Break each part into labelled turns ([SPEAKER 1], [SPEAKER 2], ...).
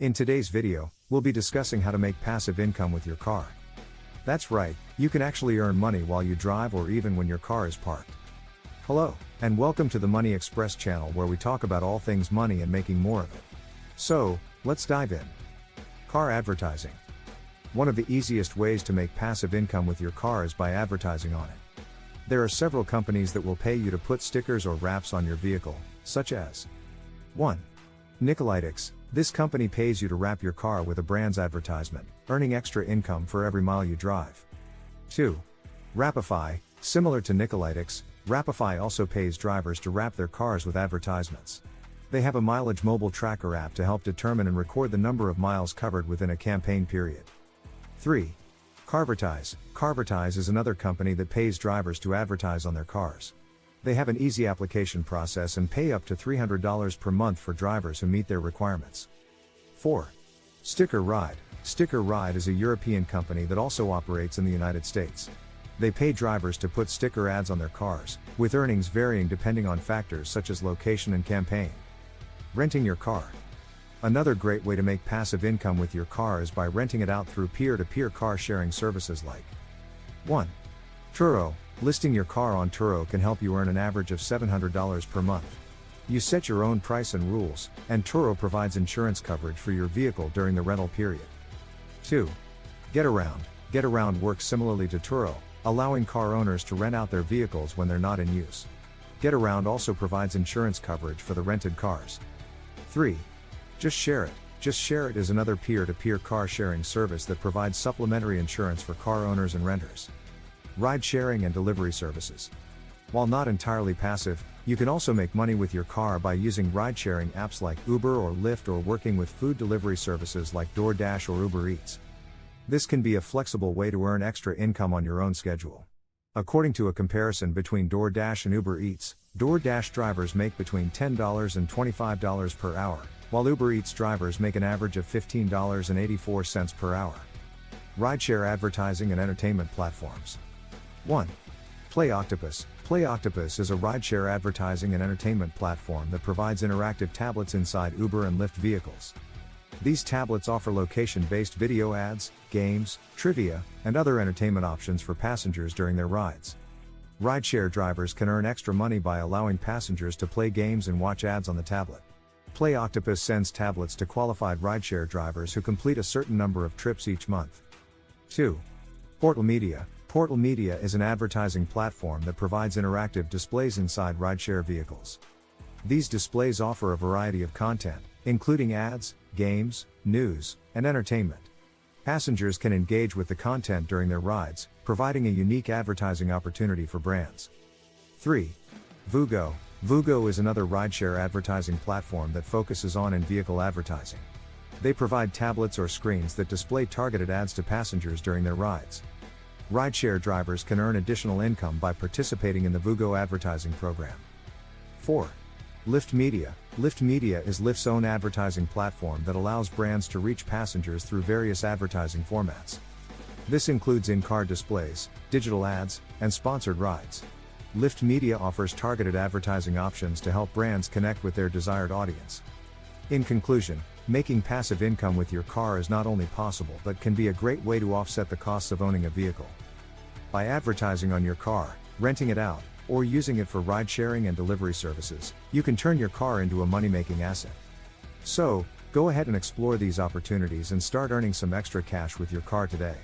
[SPEAKER 1] In today's video, we'll be discussing how to make passive income with your car. That's right, you can actually earn money while you drive or even when your car is parked. Hello, and welcome to the Money Express channel where we talk about all things money and making more of it. So, let's dive in. Car advertising. One of the easiest ways to make passive income with your car is by advertising on it. There are several companies that will pay you to put stickers or wraps on your vehicle, such as 1. Nickelytics. This company pays you to wrap your car with a brand's advertisement, earning extra income for every mile you drive. 2. Wrapify. Similar to Nickelytics, Wrapify also pays drivers to wrap their cars with advertisements. They have a mileage mobile tracker app to help determine and record the number of miles covered within a campaign period. 3. Carvertise. Carvertise is another company that pays drivers to advertise on their cars. They have an easy application process and pay up to $300 per month for drivers who meet their requirements. 4. Sticker Ride. Sticker Ride is a European company that also operates in the United States. They pay drivers to put sticker ads on their cars, with earnings varying depending on factors such as location and campaign. Renting your car. Another great way to make passive income with your car is by renting it out through peer-to-peer car sharing services like 1. Turo. Listing your car on Turo can help you earn an average of $700 per month. You set your own price and rules, and Turo provides insurance coverage for your vehicle during the rental period. 2. Getaround. Getaround works similarly to Turo, allowing car owners to rent out their vehicles when they're not in use. Getaround also provides insurance coverage for the rented cars. 3. JustShareit. JustShareit is another peer-to-peer car sharing service that provides supplementary insurance for car owners and renters. Ridesharing and delivery services. While not entirely passive, you can also make money with your car by using ride-sharing apps like Uber or Lyft or working with food delivery services like DoorDash or Uber Eats. This can be a flexible way to earn extra income on your own schedule. According to a comparison between DoorDash and Uber Eats, DoorDash drivers make between $10 and $25 per hour, while Uber Eats drivers make an average of $15.84 per hour. Rideshare advertising and entertainment platforms. 1. Octopus. Octopus is a rideshare advertising and entertainment platform that provides interactive tablets inside Uber and Lyft vehicles. These tablets offer location-based video ads, games, trivia, and other entertainment options for passengers during their rides. Rideshare drivers can earn extra money by allowing passengers to play games and watch ads on the tablet. Octopus sends tablets to qualified rideshare drivers who complete a certain number of trips each month. 2. portl Media. portl Media is an advertising platform that provides interactive displays inside rideshare vehicles. These displays offer a variety of content, including ads, games, news, and entertainment. Passengers can engage with the content during their rides, providing a unique advertising opportunity for brands. 3. Vugo. Vugo is another rideshare advertising platform that focuses on in-vehicle advertising. They provide tablets or screens that display targeted ads to passengers during their rides. Rideshare drivers can earn additional income by participating in the Vugo advertising program. 4. Lyft Media. Lyft Media is Lyft's own advertising platform that allows brands to reach passengers through various advertising formats. This includes in-car displays, digital ads, and sponsored rides. Lyft Media offers targeted advertising options to help brands connect with their desired audience. In conclusion, making passive income with your car is not only possible but can be a great way to offset the costs of owning a vehicle. By advertising on your car, renting it out, or using it for ride-sharing and delivery services, you can turn your car into a money-making asset. So, go ahead and explore these opportunities and start earning some extra cash with your car today.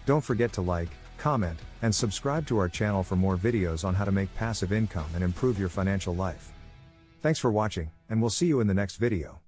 [SPEAKER 1] Don't forget to like, comment, and subscribe to our channel for more videos on how to make passive income and improve your financial life. Thanks for watching, and we'll see you in the next video.